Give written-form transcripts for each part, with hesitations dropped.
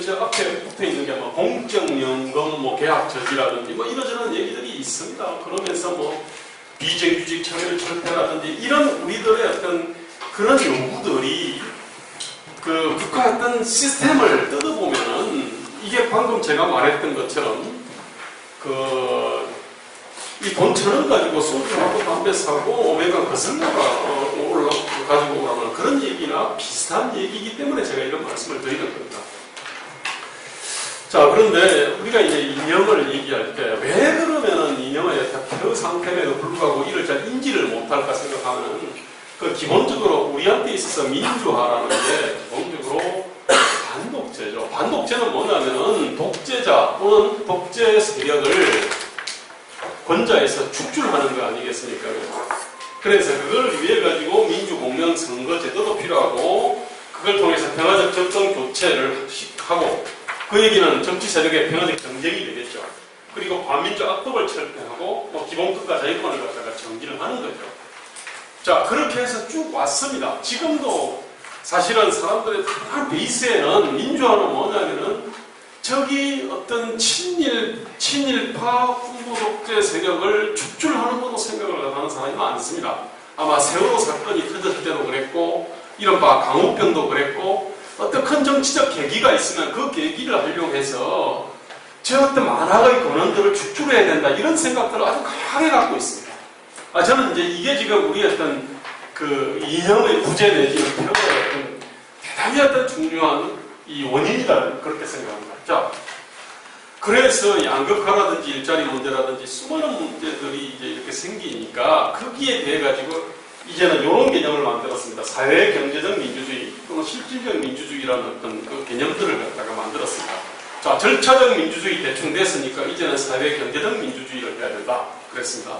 저 앞에 붙어 있는 게 뭐 공적연금 뭐 계약 저지라든지 뭐 이러저런 얘기들이 있습니다. 그러면서 뭐 비정규직 참여를 철폐라든지 이런 우리들의 어떤 그런 요구들이 그 국가 어떤 시스템을 뜯어보면은 이게 방금 제가 말했던 것처럼 이 돈 1,000원 가지고 소주하고 담배 사고 오메가 거슬러가 가지고 오라는 그런 얘기나 비슷한 얘기이기 때문에 제가 이런 말씀을 드리는 겁니다. 자, 그런데 우리가 이제 이념을 얘기할 때 왜 그러면은 이념의 표 상태에도 불구하고 이를 잘 인지를 못할까 생각하면 그 기본적으로 우리한테 있어서 민주화라는 게 기본적으로 반독재죠. 반독재는 뭐냐면은 독재자 또는 독재 세력을 권좌에서 축출하는 거 아니겠습니까? 그래서 그걸 위해 가지고 민주공명 선거 제도도 필요하고 그걸 통해서 평화적 정권 교체를 하고 그 얘기는 정치 세력의 평화적 경쟁이 되겠죠. 그리고 반민주 악법을 철폐하고 뭐 기본권과 자유권을 갖다가 정지를 하는 거죠. 자, 그렇게 해서 쭉 왔습니다. 지금도 사실은 사람들의 다양한 베이스에는 민주화는 뭐냐면은 저기 어떤 친일파 군부 독재 세력을 축출하는 것도 생각을 하는 사람이 많습니다. 아마 세월호 사건이 터졌을 때도 그랬고 이른바 강우병도 그랬고 어떤 큰 정치적 계기가 있으면 그 계기를 활용해서 저 어떤 만화의 권원들을 축출해야 된다 이런 생각들을 아주 강하게 갖고 있습니다. 저는 이제 이게 지금 우리 어떤 그 이념의 부재 내지는 표현의 어떤 대단히 어떤 중요한 이 원인이다 그렇게 생각합니다. 자, 그래서 양극화라든지 일자리 문제라든지 수많은 문제들이 이제 이렇게 생기니까 거기에 대해 가지고 이제는 이런 개념을 만들었습니다. 사회 경제적 민주주의 또는 실질적 민주주의라는 어떤 그 개념들을 갖다가 만들었습니다. 자, 절차적 민주주의 대충 됐으니까 이제는 사회 경제적 민주주의를 해야 된다 그랬습니다.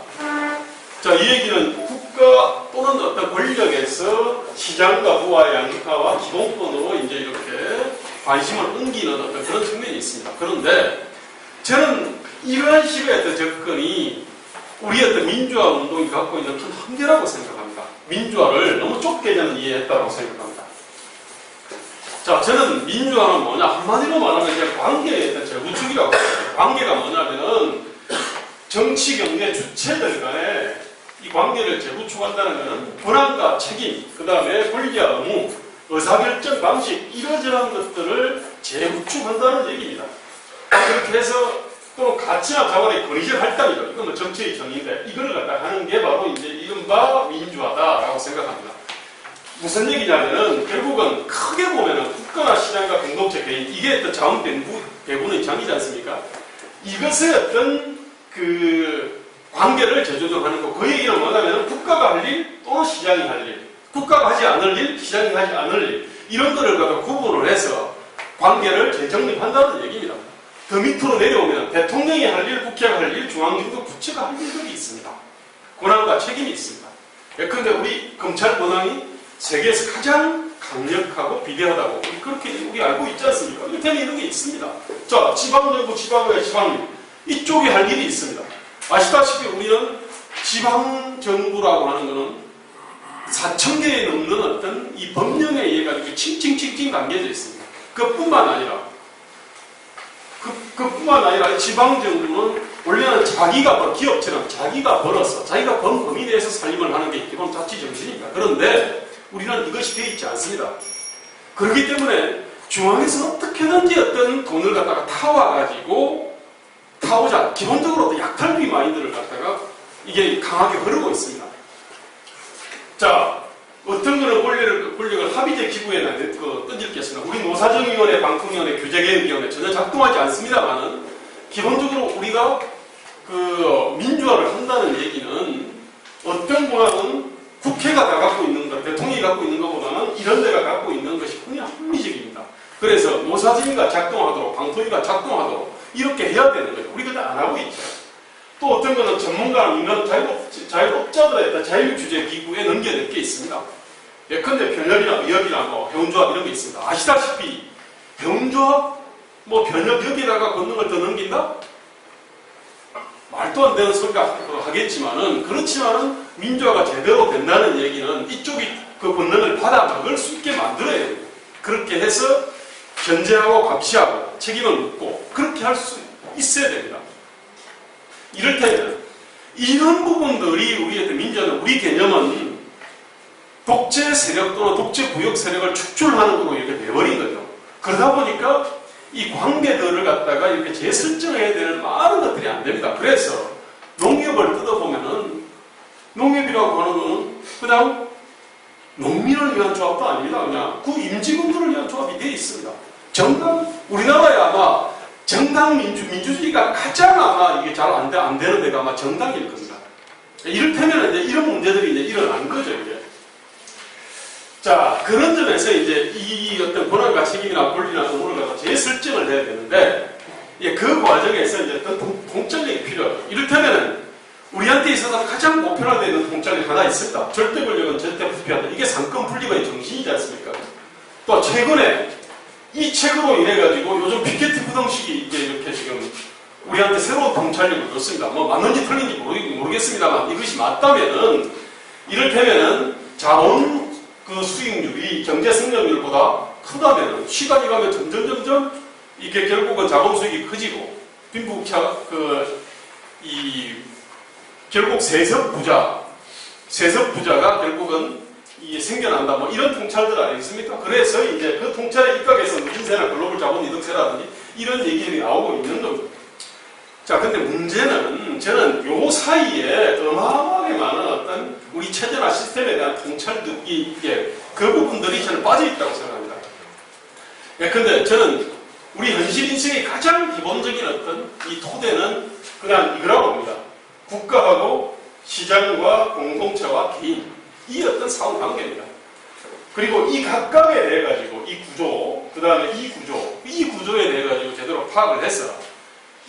자, 이 얘기는 국가 또는 어떤 권력에서 시장과 부와 양극화와 기본권으로 이제 이렇게 관심을 옮기는 어떤 그런 측면이 있습니다. 그런데 저는 이러한 식의 어떤 접근이 우리 어떤 민주화 운동이 갖고 있는 큰 한계라고 생각합니다. 민주화를 너무 좁게 저는 이해했다고 생각합니다. 자, 저는 민주화는 뭐냐? 한마디로 말하면 이제 관계의 어떤 재구축이라고 합니다. 관계가 뭐냐면은 정치, 경제 주체들 간에 이 관계를 재구축한다는 것은 권한과 책임, 그 다음에 권리와 의무, 의사결정 방식 이러저러한 것들을 재구축한다는 얘기입니다. 그렇게 해서 또 가치나 자원의 권위적 할당이죠. 이건 뭐 정치의 정의인데 이걸 갖다 하는 게 바로 이제 이른바 민주화다라고 생각합니다. 무슨 얘기냐면은 결국은 크게 보면은 국가나 시장과 공동체 개인 이게 어떤 자원 배분의 장이지 않습니까? 이것의 어떤 그 관계를 재조정하는 거. 그 얘기는 뭐냐면 국가가 할 일 또는 시장이 할 일, 국가가 하지 않을 일, 시장이 하지 않을 일 이런 거를 갖다 구분을 해서 관계를 재정립한다는 얘기입니다. 더 밑으로 내려오면 대통령이 할 일, 국회가 할 일, 중앙정부 부처가 할 일들이 있습니다. 권한과 책임이 있습니다. 예컨대 우리 검찰 권한이 세계에서 가장 강력하고 비대하다고 그렇게 우리 알고 있지 않습니까? 이렇게 이런 게 있습니다. 자, 지방정부, 지방의 지방령 이쪽이 할 일이 있습니다. 아시다시피 우리는 지방정부라고 하는 것은 4,000개에 넘는 어떤 이 법령에 의해 가지고 칭칭칭칭 담겨져 있습니다. 그뿐만 아니라 지방정부는 원래는 자기가 기업처럼 자기가 벌어서 자기가 번 범위 내에서 살림을 하는 게 기본 자치 정신입니다. 그런데 우리는 이것이 되어 있지 않습니다. 그렇기 때문에 중앙에서 어떻게든지 어떤 돈을 갖다가 타오자 기본적으로 약탈주의 마인드를 갖다가 이게 강하게 흐르고 있습니다. 자, 어떤 거는 권력을 합의제 기구에 던질겠습니다. 우리 노사정위원회, 방통위원회, 규제개혁위원회 전혀 작동하지 않습니다만은 기본적으로 우리가 그 민주화를 한다는 얘기는 어떤 권한은 국회가 다 갖고 있는 것, 대통령이 갖고 있는 것보다는 이런 데가 갖고 있는 것이 굉장히 합리적입니다. 그래서 노사정위가 작동하도록, 방통위가 작동하도록 이렇게 해야 되는 거죠. 우리가 다 안 하고 있죠. 또 어떤 거는 전문가, 민간 자율업자들의 어떤 자율규제기구에 넘겨낼 게 있습니다. 예컨대 변협이나 의협이나 뭐 해운조합 이런 게 있습니다. 아시다시피 해운조합, 뭐 변협 여기다가 권능을 더 넘긴다? 말도 안 되는 소리가 하겠지만은 그렇지만은 민주화가 제대로 된다는 얘기는 이쪽이 그 권능을 받아 먹을 수 있게 만들어야 됩니다. 그렇게 해서 견제하고 감시하고 책임을 묻고 그렇게 할 수 있어야 됩니다. 이를테면 이런 부분들이 우리의 민주화는 우리 개념은 독재 세력 또는 독재 구역 세력을 축출하는 걸로 이렇게 돼버린 거죠. 그러다 보니까 이 관계들을 갖다가 이렇게 재설정해야 되는 많은 것들이 안 됩니다. 그래서 농협을 뜯어보면은 농협이라고 하는 거는 그냥 농민을 위한 조합도 아닙니다. 그냥 그 임직원들을 위한 조합이 되어 있습니다. 정당, 우리나라에 아마 정당 민주주의가 가장 아마 이게 잘 안 되는 데가 아마 정당일 겁니다. 이를테면 이제 이런 문제들이 이제 일어난 거죠, 이제. 자, 그런 점에서 이제 이 어떤 권한과 책임이나 권리나 의무를 갖다 재설정을 해야 되는데, 그 과정에서 이제 어떤 통찰력이 필요하죠. 이를테면 우리한테 있어서 가장 보편화되어 있는 통찰력이 하나 있습니다. 절대 권력은 절대 부패한다. 이게 상권 분립의 정신이지 않습니까? 또 최근에 이 책으로 인해가지고 요즘 피케티 부동식이 이제 이렇게 지금 우리한테 새로운 통찰력을 줬습니다. 뭐 맞는지 틀린지 모르겠습니다만 이것이 맞다면은 이를테면은 자본 그 수익률이 경제 성장률보다 크다면은 시간이 가면 점점 이게 결국은 자본 수익이 커지고 빈부차 결국 세습 부자가 결국은 이게 생겨난다. 뭐 이런 통찰들 아니겠습니까? 그래서 이제 그 통찰에 입각해서 인세나 글로벌 자본 이득세라든지 이런 얘기들이 나오고 있는 겁니다. 자, 근데 문제는 저는 요 사이에 어마어마하게 많은 어떤 우리 체제나 시스템에 대한 통찰들이 이게 그 부분들이 저는 빠져 있다고 생각합니다. 예, 근데 저는 우리 현실 인생의 가장 기본적인 어떤 이 토대는 그냥 이거라고 봅니다. 국가하고 시장과 공동체와 개인, 이 어떤 상호 관계입니다. 그리고 이 각각에 대해 가지고 이 구조, 그 다음에 이 구조에 대해 가지고 제대로 파악을 해서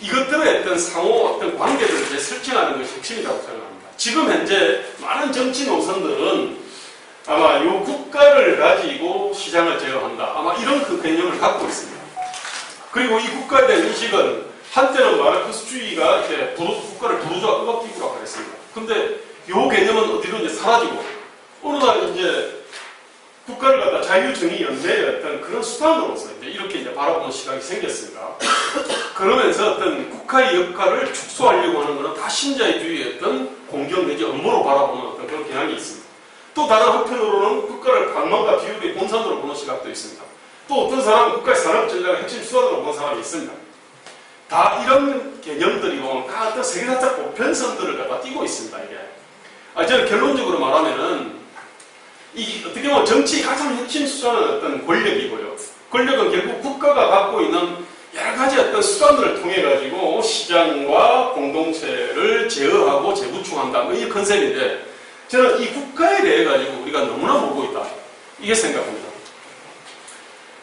이것들의 어떤 상호 어떤 관계들을 이제 설정하는 것이 핵심이라고 생각합니다. 지금 현재 많은 정치 노선들은 아마 이 국가를 가지고 시장을 제어한다. 아마 이런 그 개념을 갖고 있습니다. 그리고 이 국가에 대한 인식은 한때는 마르크스주의가 이제 국가를 부르주아 의학기구라고 그랬습니다. 근데 이 개념은 어디로 이제 사라지고 어느 날 이제 국가를 갖다 자유정의연대의 어떤 그런 수단으로서 이제 이렇게 이제 바라보는 시각이 생겼습니다. 그러면서 어떤 국가의 역할을 축소하려고 하는 것은 다 신자유주의의 어떤 공경 내지 업무로 바라보는 어떤 그런 경향이 있습니다. 또 다른 한편으로는 국가를 방망과 비율의 본산으로 보는 시각도 있습니다. 또 어떤 사람은 국가의 산업 전략의 핵심 수단으로 보는 사람이 있습니다. 다 이런 개념들이고 다 어떤 세계사적 보편성들을 갖다 띄고 있습니다. 이게. 저는 결론적으로 말하면은 이 어떻게 보면 정치의 가장 핵심 수단은 어떤 권력이고요. 권력은 결국 국가가 갖고 있는 여러 가지 어떤 수단들을 통해 가지고 시장과 공동체를 제어하고 재구축한다. 뭐 이 컨셉인데 저는 이 국가에 대해 가지고 우리가 너무나 모르고 있다. 이게 생각합니다.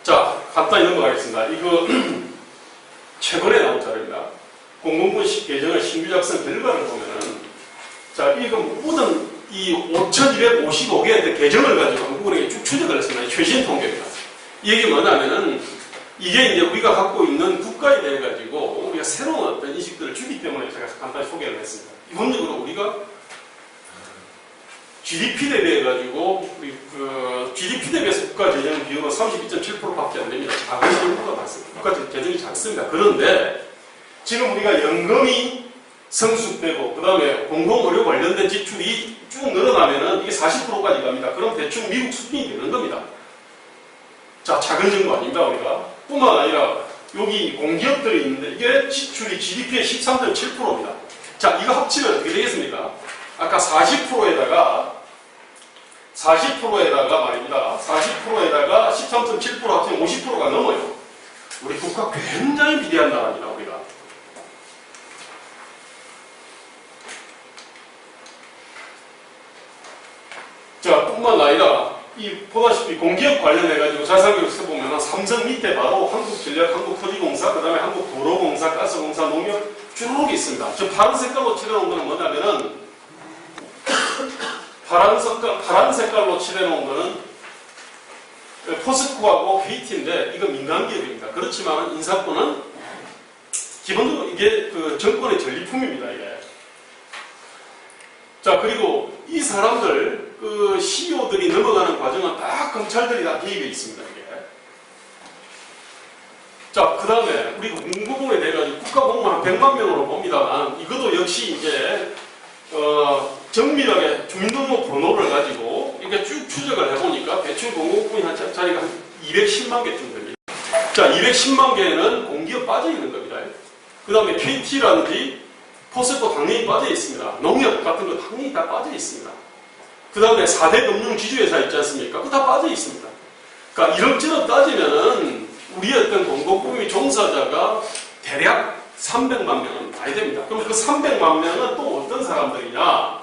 자, 간단히 넘어가겠습니다. 이거 최근에 나온 자료입니다. 공공분식 개정의 신규 작성 결과를 보면은 자, 이거 모든 이 5,255개의 개정을 가지고 한국은행에 쭉 추적을 했습니다. 최신 통계입니다. 이 얘기 뭐냐면은 이게 이제 우리가 갖고 있는 국가에 대해 가지고 우리가 새로운 어떤 인식들을 주기 때문에 제가 간단히 소개를 했습니다. 기본적으로 우리가 GDP 대비해 가지고 GDP 대비해서 국가 재정 비율은 32.7%밖에 안 됩니다. 작은 정도가 많습니다. 국가 재정이 작습니다. 그런데 지금 우리가 연금이 성숙되고 그 다음에 공공의료 관련된 지출이 쭉 늘어나면은 이게 40%까지 갑니다. 그럼 대충 미국 수준이 되는 겁니다. 자, 작은 정도 아닙니다, 우리가. 뿐만 아니라 여기 공기업들이 있는데 이게 지출이 GDP의 13.7%입니다. 자, 이거 합치면 어떻게 되겠습니까? 아까 40%에다가 말입니다. 40%에다가 13.7% 합치면 50%가 넘어요. 우리 국가 굉장히 비대한 나라입니다, 우리가. 자, 뿐만 아니라 보다시피 공기업 관련해가지고 자산교육 써보면 삼성 밑에 바로 한국전력, 한국토지공사, 그 다음에 한국도로공사, 가스공사, 농협 쭉 있습니다. 저 파란 색깔로 칠해놓은 거는 뭐냐면은 파란 색깔로 칠해놓은 거는 포스코하고 KT인데 이거 민간기업입니다. 그렇지만 인사권은 기본적으로 이게 그 정권의 전리품입니다. 이게. 자, 그리고 이 사람들 그 CEO들이 넘어가는 과정은 다 검찰들이 다 개입해 있습니다. 이게. 우리가 공무부문에 대해가지고 국가공무원 한 100만 명으로 봅니다만 이것도 역시 이제 정밀하게 주민등록 번호를 가지고 이렇게 쭉 추적을 해보니까 대충 공공부문이 한 자리가 한 210만 개쯤 됩니다. 자, 210만 개는 공기업 빠져 있는 겁니다. 그 다음에 KT라든지 포스코 당연히 빠져 있습니다. 농협 같은 거 당연히 다 빠져 있습니다. 그 다음에 4대 금융 지주회사 있지 않습니까? 그거 다 빠져 있습니다. 그러니까 이런저런 따지면은 우리 어떤 공공부문 종사자가 대략 300만 명은 봐야 됩니다. 그럼 그 300만 명은 또 어떤 사람들이냐?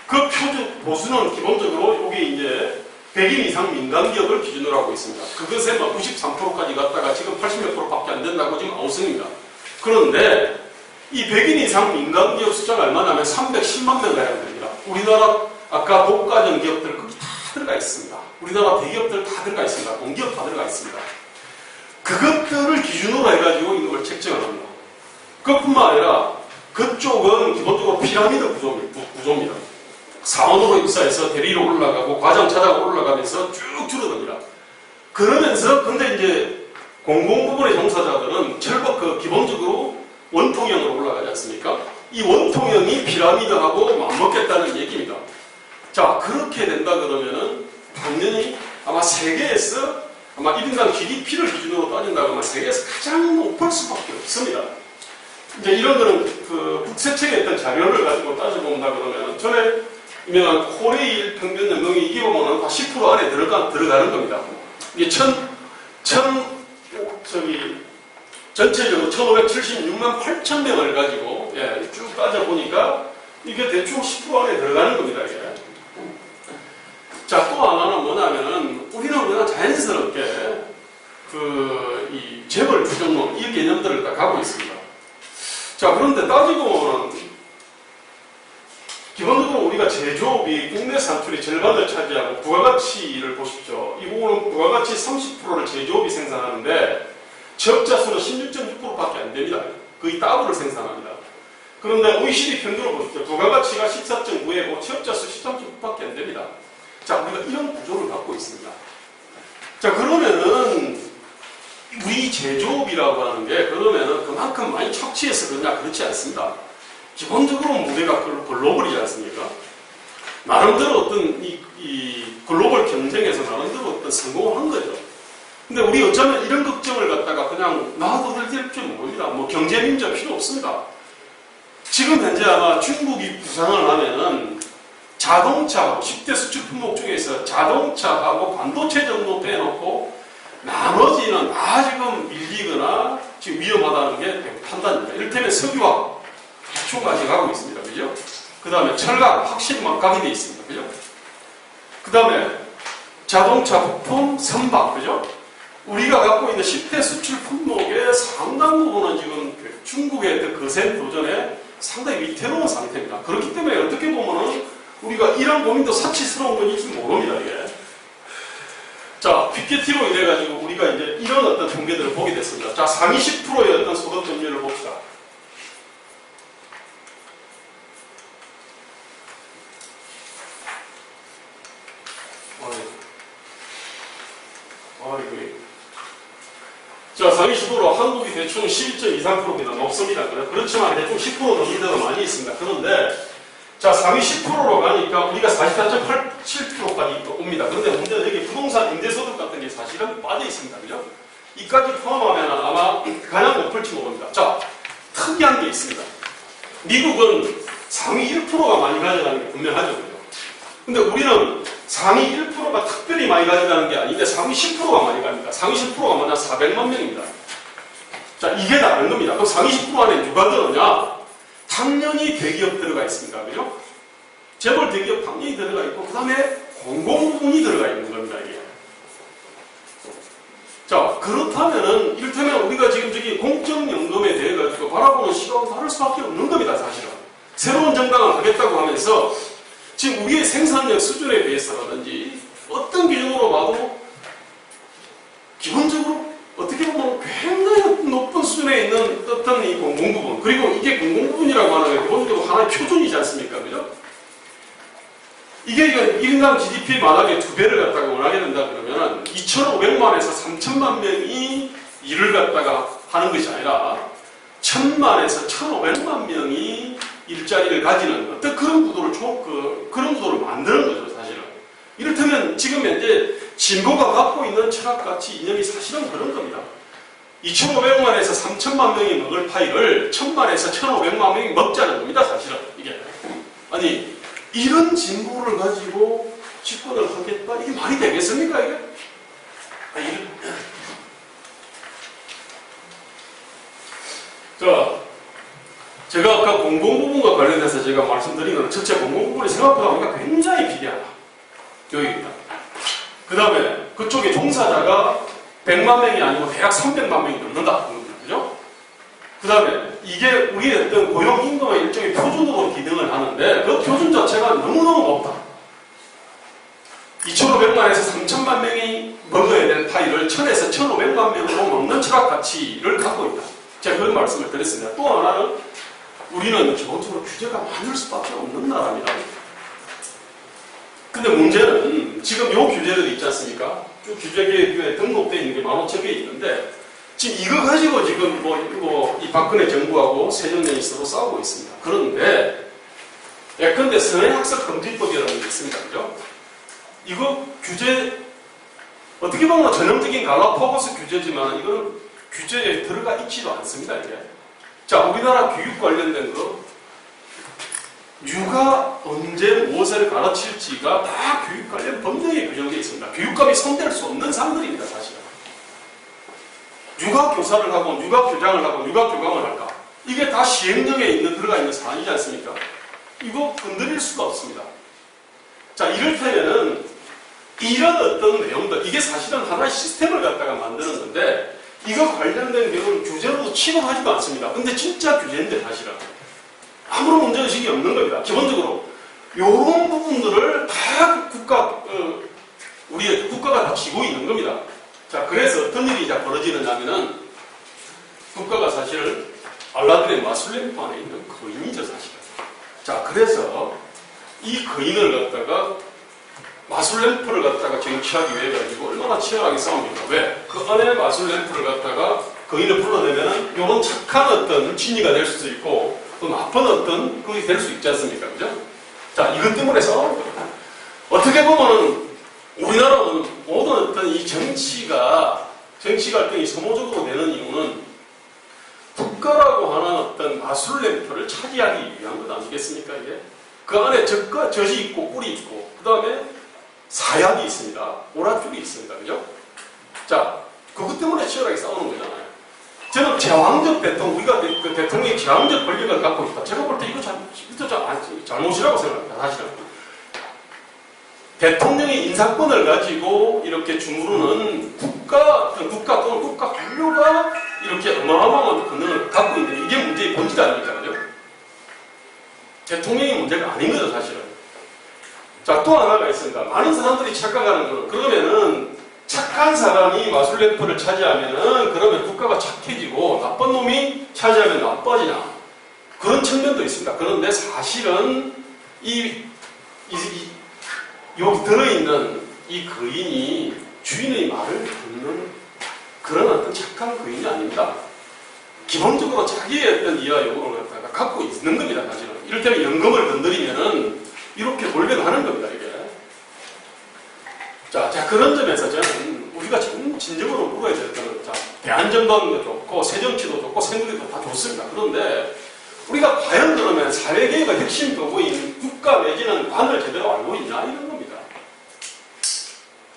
그 표준 보수는 기본적으로 여기 이제 100인 이상 민간기업을 기준으로 하고 있습니다. 그것에 93%까지 갔다가 지금 80몇 프로밖에 안 된다고 지금 아웃승입니다. 그런데 이 100인 이상 민간기업 숫자가 얼마냐면 310만 명 가량 됩니다. 우리나라 아까 독과점 기업들 거기 다 들어가 있습니다. 우리나라 대기업들 다 들어가 있습니다. 공기업 다 들어가 있습니다. 그것들을 기준으로 해가지고 이걸 책정을 합니다. 그뿐만 아니라 그쪽은 기본적으로 피라미드 구조입니다. 사원으로 입사해서 대리로 올라가고 과장 차장으로 올라가면서 쭉 줄어듭니다. 그러면서 근데 이제 공공부문의 종사자들은 절벽 기본적으로 원통형으로 올라가지 않습니까? 이 원통형이 피라미드하고 맞먹겠다는 얘기입니다. 자, 그렇게 된다 그러면은 당연히 아마 세계에서 아마 1인당 GDP를 기준으로 따진다고 하면 세계에서 가장 높을 수밖에 없습니다. 이제 이런 거는 그 국세청에 있던 자료를 가지고 따져본다 그러면 전에 유명한 코레일 평균 연봉이 이게 보면은 다 10% 안에 들어가는 겁니다. 이게 전체적으로 1576만 8천 명을 가지고 쭉 따져보니까 이게 대충 10% 안에 들어가는 겁니다. 이게. 자, 또 하나는 뭐냐면은 우리는 그냥 자연스럽게 이 재벌 주종론 이 개념들을 딱 가고 있습니다. 자, 그런데 따지고 보면 기본적으로 우리가 제조업이 국내 산출의 절반을 차지하고 부가가치를 보십시오. 이 부분은 부가가치 30%를 제조업이 생산하는데 취업자 수는 16.6%밖에 안 됩니다. 거의 더블을 생산합니다. 그런데 OECD 평균을 보십시오. 부가가치가 14.9이고 취업자 수 13.9밖에 안 됩니다. 자, 우리가 이런 구조를 갖고 있습니다. 자, 그러면은 우리 제조업이라고 하는 게 그러면은 그만큼 많이 착취해서 그러냐? 그렇지 않습니다. 기본적으로 무대가 글로벌이지 않습니까? 나름대로 어떤 이 글로벌 경쟁에서 나름대로 어떤 성공을 한 거죠. 근데 우리 어쩌면 이런 걱정을 갖다가 그냥 놔둬도 될 줄 모릅니다. 뭐 경제민주화 필요 없습니다. 지금 현재 아마 중국이 부상을 하면은 자동차, 10대 수출 품목 중에서 자동차하고 반도체 정도 빼놓고 나머지는 다 지금 밀리거나 지금 위험하다는 게 판단입니다. 이를테면 석유화 대충까지 가고 있습니다. 그죠? 그 다음에 철강 확실히 막가게 돼 있습니다. 그죠? 그 다음에 자동차 부품, 선박. 그죠? 우리가 갖고 있는 10대 수출 품목의 상당 부분은 지금 중국의 그 거센 도전에 상당히 위태로운 상태입니다. 그렇기 때문에 어떻게 보면은 우리가 이런 고민도 사치스러운 건지 모릅니다, 이게. 자, PKT로 인해가지고 우리가 이제 이런 어떤 통계들을 보게 됐습니다. 자, 상위 10%의 어떤 소득 점유율을 봅시다. 자, 상위 10%로 한국이 대충 11.23%입니다. 높습니다. 그렇지만 대충 10% 넘는 데도 많이 있습니다. 그런데 자, 상위 10%로 가니까 우리가 44.87%까지 옵니다. 그런데 문제는 여기 부동산 임대소득 같은 게 사실은 빠져 있습니다. 그죠? 이까지 포함하면 아마 가장 높을지 모릅니다. 자, 특이한 게 있습니다. 미국은 상위 1%가 많이 가져가는 게 분명하죠. 그죠? 근데 우리는 상위 1%가 특별히 많이 가져가는 게 아닌데 상위 10%가 많이 갑니다. 상위 10%가 뭐냐? 400만 명입니다. 자, 이게 다른 겁니다. 그럼 상위 10% 안에 누가 들어오냐? 당연히 대기업 들어가 있습니다. 그죠? 재벌 대기업 당연히 들어가 있고, 그 다음에 공공부문이 들어가 있는 겁니다. 이게. 자, 그렇다면은, 이를테면 우리가 지금 저기 공적연금에 대해 가지고 바라보는 시각은 다를 수밖에 없는 겁니다. 사실은. 새로운 정당을 하겠다고 하면서 지금 우리의 생산력 수준에 비해서라든지 어떤 기준으로 봐도 기본적으로 어떻게 보면 굉장히 높은 수준에 있는 어떤 이 공공부문, 그리고 이게 공공부문이라고 하는 게 기본적으로 하나의 표준이지 않습니까? 그죠? 이게 1인당 GDP 만약에 2배를 갖다가 원하게 된다 그러면 2,500만에서 3,000만 명이 일을 갖다가 하는 것이 아니라 1000만에서 1500만 명이 일자리를 가지는 어떤 그런 구도를 그런 구도를 만드는 거죠, 사실은. 이를테면 지금 현재 진보가 갖고 있는 철학가치 이념이 사실은 그런 겁니다. 2500만에서 3000만 명이 먹을 파이를 1000만에서 1500만 명이 먹자는 겁니다, 사실은. 이게. 아니, 이런 진보를 가지고 집권을 하겠다? 이게 말이 되겠습니까, 이게? 자, 제가 아까 공공부문과 관련해서 제가 말씀드린 것은 첫째, 공공부문이 생각보다 우리가 굉장히 비대하다. 여기입니다. 그 다음에 그쪽에 종사자가 100만 명이 아니고 대략 300만 명이 넘는다. 그죠? 그 다음에 이게 우리의 어떤 고용임금의 일종의 표준으로 기능을 하는데 그 표준 자체가 너무너무 높다. 2500만에서 3000만 명이 먹어야 될 파이를 1000에서 1500만 명으로 먹는 철학 가치를 갖고 있다. 제가 그런 말씀을 드렸습니다. 또 하나는 우리는 기본적으로 규제가 많을 수밖에 없는 나라입니다. 근데 문제는 지금 요 규제들이 있지 않습니까? 쭉 규제계획에 등록되어 있는 게 15,000개 있는데 지금 이거 가지고 지금 이 박근혜 정부하고 새정년이 서로 싸우고 있습니다. 그런데 예컨대 선행학습 금지법이라는 게 있습니다. 그죠? 이거 규제 어떻게 보면 전형적인 갈라파고스 규제지만 이거는 규제에 들어가 있지도 않습니다. 이게. 자, 우리나라 교육 관련된 거 누가 언제 무엇을 가르칠지가 다 교육 관련 법령에 규정되어 있습니다. 교육감이 손댈 수 없는 사람들입니다, 사실은. 누가 교사를 하고, 누가 교장을 하고, 누가 교감을 할까? 이게 다 시행령에 들어가 있는 사안이지 않습니까? 이거 건드릴 수가 없습니다. 자, 이를테면은 이런 어떤 내용들, 이게 사실은 하나의 시스템을 갖다가 만드는 건데, 이거 관련된 경우는 규제로도 취급하지도 않습니다. 근데 진짜 규제인데, 사실은. 아무런 문제의식이 없는 겁니다. 기본적으로. 요런 부분들을 다 우리의 국가가 다 지고 있는 겁니다. 자, 그래서 어떤 일이 이제 벌어지느냐면은, 국가가 사실 알라딘의 마술램프 안에 있는 거인이죠, 사실은. 자, 그래서 이 거인을 갖다가 마술램프를 갖다가 정치하기 위해 가지고 얼마나 치열하게 싸웁니까? 왜? 그 안에 마술램프를 갖다가 거인을 불러내면은 요런 착한 어떤 진리가 될 수도 있고 또 나쁜 어떤 그게 될 수 있지 않습니까? 그죠? 자, 이것 때문에 싸우는 거예요. 어떻게 보면은 우리나라는 모든 어떤 이 정치 갈등이 소모적으로 되는 이유는 국가라고 하는 어떤 마술램프를 차지하기 위한 것 아니겠습니까? 이게? 그 안에 적과 젖이 있고 꿀이 있고 그 다음에 사약이 있습니다. 오랏줄이 있습니다. 그죠? 자, 그것 때문에 치열하게 싸우는 거잖아요. 저는 제왕적 대통령, 우리가 그 대통령이 제왕적 권력을 갖고 있다. 제가 볼 때 이거 잘못이라고 생각합니다. 사실은. 대통령이 인사권을 가지고 이렇게 주무르는 국가 또는 국가 관료가 이렇게 어마어마한 권능을 갖고 있는 이게 문제의 본질 아닙니까? 그죠? 대통령이 문제가 아닌 거죠, 사실은. 자, 또 하나가 있습니다. 많은 사람들이 착각하는 거는 그러면은 착한 사람이 마술램프를 차지하면은 그러면 국가가 착해지고 나쁜 놈이 차지하면 나빠지나 그런 측면도 있습니다. 그런데 사실은 여기 들어있는 이 거인이 주인의 말을 듣는 그런 어떤 착한 거인이 아닙니다. 기본적으로 자기의 어떤 이하 요구를 갖고 있는 겁니다, 사실은. 이를테면 연금을 건드리면은 이렇게 몰변하는 겁니다, 이게. 자, 그런 점에서 저는 우리가 진정으로 물어야 될 것은, 자, 대안정당도 좋고, 새정치도 좋고, 새누리도 다 좋습니다. 그런데 우리가 과연 그러면 사회개혁의 핵심 도구인 국가 내지는 관을 제대로 알고 있냐? 이런 겁니다.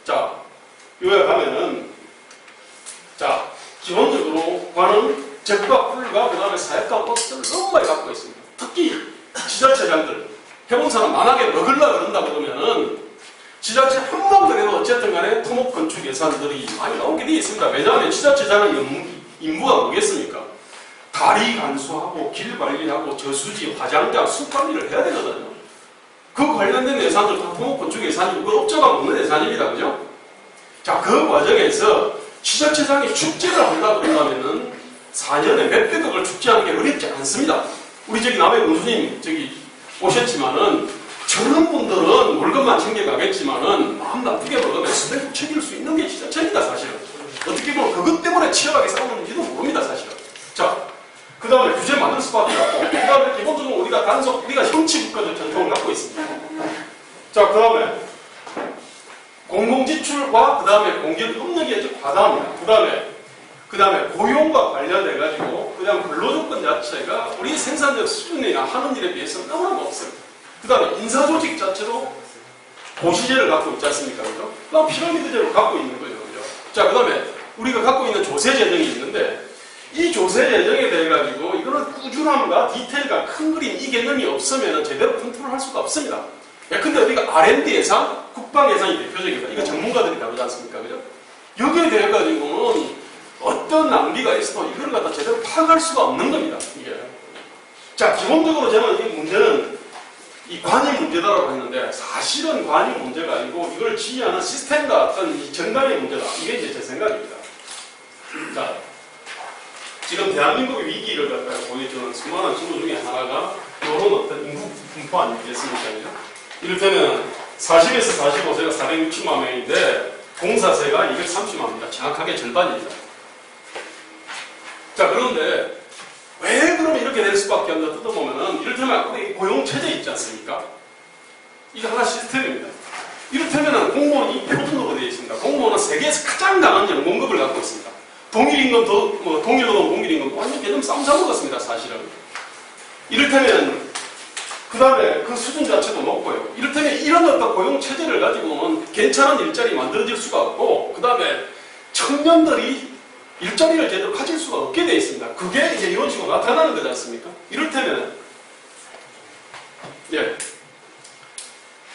자, 여기 가면은, 자, 기본적으로 관은 적과 꿀과 그 다음에 사역과 것들을 너무 많이 갖고 있습니다. 특히 지자체장들, 해본 사람 만약에 먹으려고 그런다 그러면은 지자체 한 번도 해도 어쨌든 간에 토목 건축 예산들이 많이 나오게 되어 있습니다. 왜냐하면 지자체장은 임무가 뭐겠습니까? 다리 간수하고 길 관리하고 저수지, 화장장, 숲 관리를 해야 되거든요. 그 관련된 예산들 다 토목 건축 예산이고 그 업자가 먹는 예산입니다. 그죠? 자, 그 과정에서 지자체장이 축제를 하려고 그런다면은 4년에 몇백억을 축제하는 게 어렵지 않습니다. 우리 남해 군수님 오셨지만은 저런 분들은 월급만 챙겨가겠지만은 마음 나쁘게 먹으면 수백억 챙길 수 있는 게 지자체입니다, 사실은. 어떻게 보면 그것 때문에 치열하게 싸우는지도 모릅니다, 사실은. 자, 그 다음에 규제 만들 수밖에 없고, 그 다음에 기본적으로 우리가 우리가 형치국가적 전통을 갖고 있습니다. 자, 그 다음에 공공지출과 그 다음에 공기업 협력이 아주 과다합니다. 그 다음에 고용과 관련해가지고, 그 다음에 근로조건 자체가 우리 생산력 수준이나 하는 일에 비해서 너무너무 없습니다. 그 다음에 인사조직 자체도 고시제를 갖고 있지 않습니까? 그죠? 그럼 피라미드제를 갖고 있는 거죠. 그죠? 자, 그 다음에 우리가 갖고 있는 조세재정이 있는데, 이 조세재정에 대해가지고, 이거는 꾸준함과 디테일과 큰 그림, 이 개념이 없으면 제대로 컨트롤할 수가 없습니다. 근데 우리가 R&D 예산, 국방 예산이 대표적입니다. 이거 전문가들이 다루지 않습니까? 그죠? 여기에 대해가지고는 어떤 낭비가 있어도 이걸 갖다 제대로 파악할 수가 없는 겁니다. 이게. 자, 기본적으로 저는 이 문제는 이 관이 문제다라고 했는데 사실은 관이 문제가 아니고 이걸 지휘하는 시스템과 어떤 이 전반의 문제다. 이게 이제 제 생각입니다. 자, 지금 대한민국의 위기를 갖다가 보여주는 수많은 징후 중에 하나가 이런 어떤 인구 분포 아니겠습니까? 이를테면 40에서 45세가 460만 명인데 공사세가 230만입니다. 정확하게 절반입니다. 자, 그런데 왜 그러면 이렇게 될 수밖에 없나 뜯어보면은 이를테면 우리 고용체제 있지 않습니까? 이게 하나 시스템입니다. 이를테면 공무원이 표준으로 되어 있습니다. 공무원은 세계에서 가장 강한 연봉급을 갖고 있습니다. 동일임금, 동일노동, 동일임금 완전 개념 싸움 잡아먹었습니다, 사실은. 이를테면 그 다음에 그 수준 자체도 높고요. 이를테면 이런 어떤 고용체제를 가지고는 괜찮은 일자리 만들어질 수가 없고, 그 다음에 청년들이 일자리를 제대로 가질 수가 없게 되어 있습니다. 그게 이제 이런 식으로 나타나는 거지 않습니까? 이를테면, 예.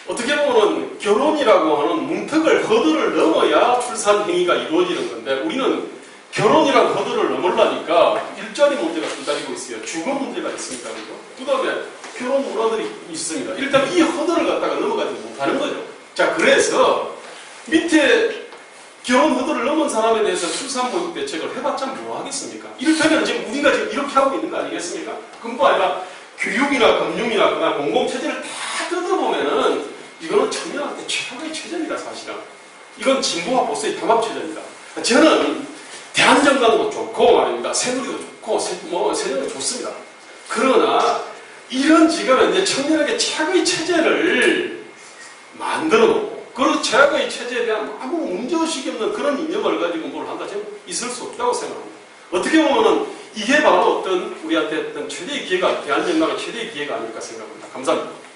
어떻게 보면 결혼이라고 하는 문턱을, 허들을 넘어야 출산 행위가 이루어지는 건데, 우리는 결혼이라는 허들을 넘으려니까 일자리 문제가 기다리고 있어요. 주거 문제가 있습니다. 그죠? 그 다음에 결혼 문화들이 있습니다. 일단 이 허들을 갖다가 넘어가지 못하는 거죠. 자, 그래서 밑에 결혼 허들을 넘은 사람에 대해서 출산보육 대책을 해봤자 뭐 하겠습니까? 이를테면 지금 우리가 지금 이렇게 하고 있는 거 아니겠습니까? 그뿐 아니라 교육이나 금융이나 그나 공공체제를 다 뜯어보면은 이거는 청년한테 최악의 체제입니다, 사실은. 이건 진보와 보수의 담합체제입니다. 저는 대한정당도 좋고 말입니다. 새누리도 좋고 새누리도 좋습니다. 그러나 이런 지금 이제 청년에게 최악의 체제를 만들어 놓고 그 최악의 체제에 대한 아무 문제의식이 없는 그런 이념을 가지고 뭘 한다 저는 있을 수 없다고 생각합니다. 어떻게 보면은 이게 바로 어떤 우리한테 어떤 최대의 기회가 대한정당의 최대의 기회가 아닐까 생각합니다. 감사합니다.